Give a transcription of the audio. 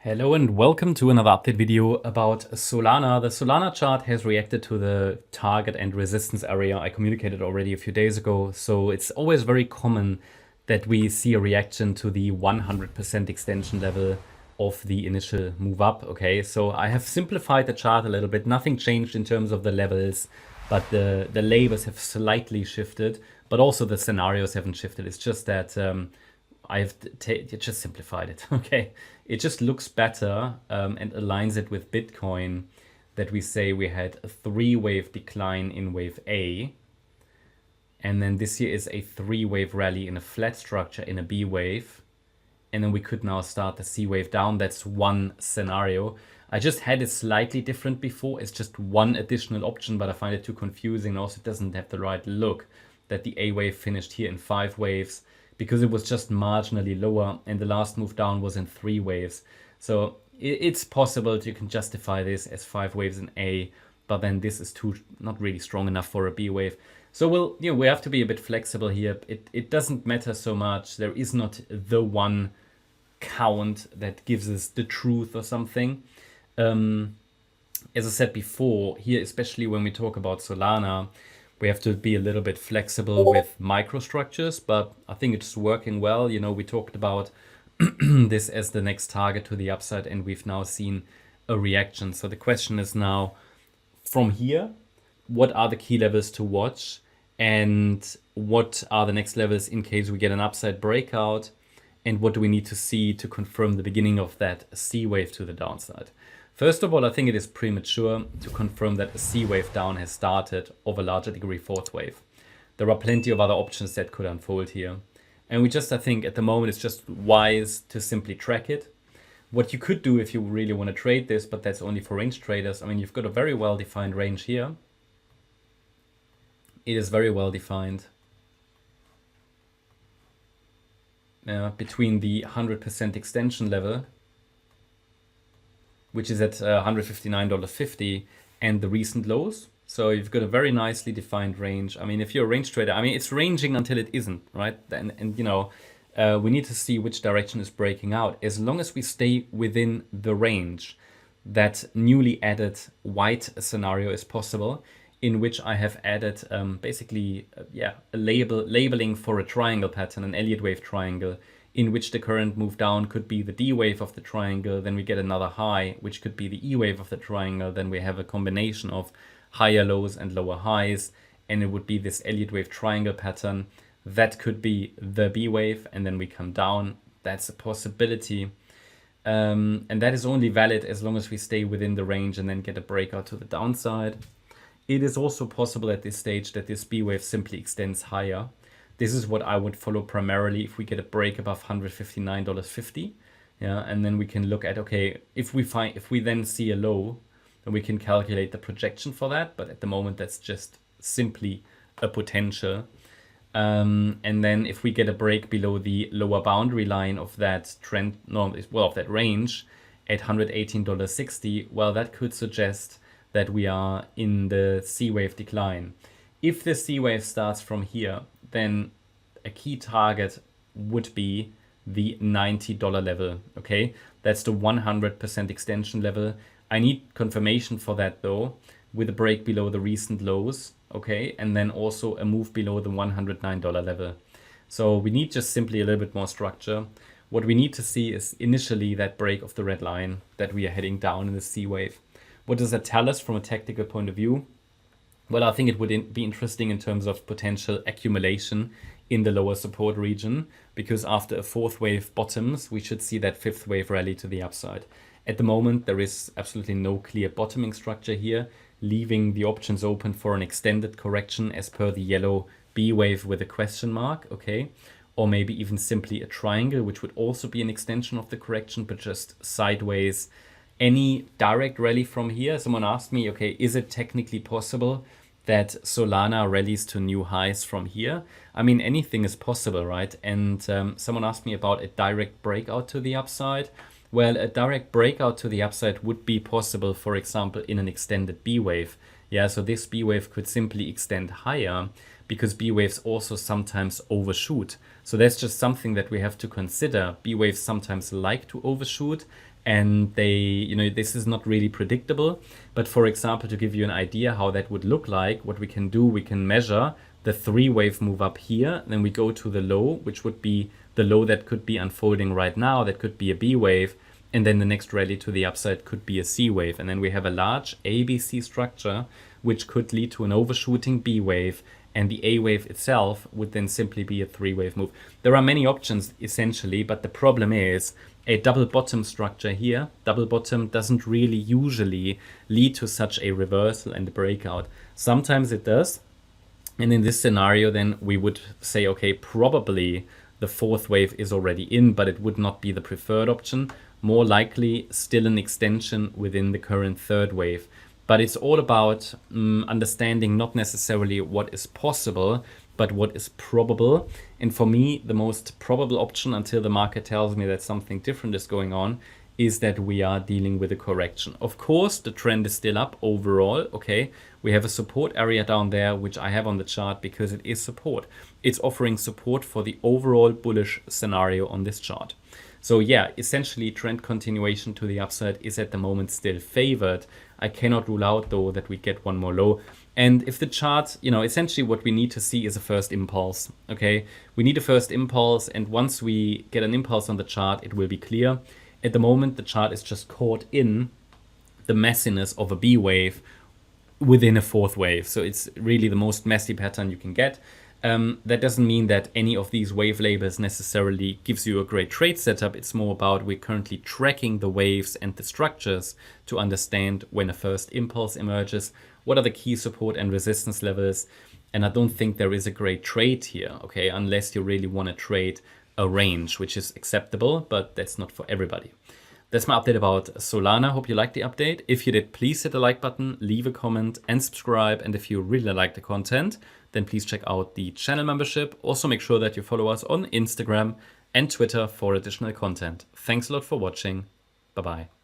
Hello and welcome to another update video about Solana. The Solana chart has reacted to the target and resistance area I communicated already a few days ago. So it's always very common that we see a reaction to the 100% extension level of the initial move up. Okay, so I have simplified the chart a little bit. Nothing changed in terms of the levels, but the labels have slightly shifted, but also the scenarios haven't shifted. It's just that I've just simplified it. Okay, it just looks better and aligns it with Bitcoin that we say we had a 3-wave decline in wave A, and then this here is a 3-wave rally in a flat structure in a B wave, and then we could now start the C wave down. That's one scenario. I just had it slightly different before. It's just one additional option, but I find it too confusing. Also, it doesn't have the right look that the A wave finished here in 5 waves, because it was just marginally lower and the last move down was in 3 waves. So it's possible you can justify this as 5 waves in A, but then this is not really strong enough for a B wave. So we have to be a bit flexible here. It doesn't matter so much. There is not the one count that gives us the truth or something. As I said before, here, especially when we talk about Solana, we have to be a little bit flexible with microstructures, but I think it's working well. You know, we talked about this as the next target to the upside, and we've now seen a reaction. So the question is now, from here, what are the key levels to watch? And what are the next levels in case we get an upside breakout? And what do we need to see to confirm the beginning of that C wave to the downside? First of all, I think it is premature to confirm that a C wave down has started, of a larger degree 4th wave. There are plenty of other options that could unfold here. And I think at the moment it's just wise to simply track it. What you could do if you really want to trade this, but that's only for range traders. I mean, you've got a very well-defined range here. It is very well defined. Between the 100% extension level, which is at $159.50, and the recent lows. So you've got a very nicely defined range. I mean, if you're a range trader, I mean, it's ranging until it isn't, right? And you know, we need to see which direction is breaking out. As long as we stay within the range, that newly added white scenario is possible, in which I have added basically a labeling for a triangle pattern, an Elliott wave triangle, in which the current move down could be the D wave of the triangle, then we get another high, which could be the E wave of the triangle, then we have a combination of higher lows and lower highs, and it would be this Elliott wave triangle pattern. That could be the B wave, and then we come down. That's a possibility. And that is only valid as long as we stay within the range and then get a breakout to the downside. It is also possible at this stage that this B wave simply extends higher. This is what I would follow primarily if we get a break above $159.50. Yeah, and then we can look at, okay, if we then see a low, then we can calculate the projection for that. But at the moment, that's just simply a potential. And then if we get a break below the lower boundary line of that of that range at $118.60, well, that could suggest that we are in the C wave decline. If the C wave starts from here, then a key target would be the $90 level. Okay, that's the 100% extension level. I need confirmation for that though, with a break below the recent lows. Okay, and then also a move below the $109 level. So we need just simply a little bit more structure. What we need to see is initially that break of the red line that we are heading down in the C wave. What does that tell us from a tactical point of view? Well, I think it would be interesting in terms of potential accumulation in the lower support region, because after a 4th wave bottoms, we should see that 5th wave rally to the upside. At the moment, there is absolutely no clear bottoming structure here, leaving the options open for an extended correction as per the yellow B wave with a question mark, okay? Or maybe even simply a triangle, which would also be an extension of the correction, but just sideways. Any direct rally from here? Someone asked me, okay, is it technically possible that Solana rallies to new highs from here? I mean, anything is possible, right? And someone asked me about a direct breakout to the upside. Well, a direct breakout to the upside would be possible, for example, in an extended B wave. Yeah, so this B wave could simply extend higher, because B waves also sometimes overshoot. So that's just something that we have to consider. B waves sometimes like to overshoot, and this is not really predictable. But for example, to give you an idea how that would look like, what we can do, we can measure the 3-wave move up here, then we go to the low, which would be the low that could be unfolding right now, that could be a B wave, and then the next rally to the upside could be a C wave. And then we have a large ABC structure, which could lead to an overshooting B wave, and the A wave itself would then simply be a 3-wave move. There are many options essentially, but the problem is a double bottom structure here. Double bottom doesn't really usually lead to such a reversal and a breakout. Sometimes it does. And in this scenario, then we would say, okay, probably the 4th wave is already in, but it would not be the preferred option. More likely still an extension within the current 3rd wave. But it's all about understanding not necessarily what is possible, but what is probable. And for me, the most probable option, until the market tells me that something different is going on, is that we are dealing with a correction. Of course, the trend is still up overall, okay? We have a support area down there, which I have on the chart because it is support. It's offering support for the overall bullish scenario on this chart. So yeah, essentially trend continuation to the upside is at the moment still favored. I cannot rule out though that we get one more low. And if the chart, essentially what we need to see is a first impulse, okay? We need a first impulse, and once we get an impulse on the chart, it will be clear. At the moment, the chart is just caught in the messiness of a B wave within a 4th wave. So it's really the most messy pattern you can get. That doesn't mean that any of these wave labels necessarily gives you a great trade setup. It's more about we're currently tracking the waves and the structures to understand when a first impulse emerges, what are the key support and resistance levels. And I don't think there is a great trade here, okay, unless you really want to trade a range, which is acceptable, but that's not for everybody. That's my update about Solana. Hope you liked the update. If you did, please hit the like button, leave a comment and subscribe. And if you really like the content, then please check out the channel membership. Also make sure that you follow us on Instagram and Twitter for additional content. Thanks a lot for watching. Bye-bye.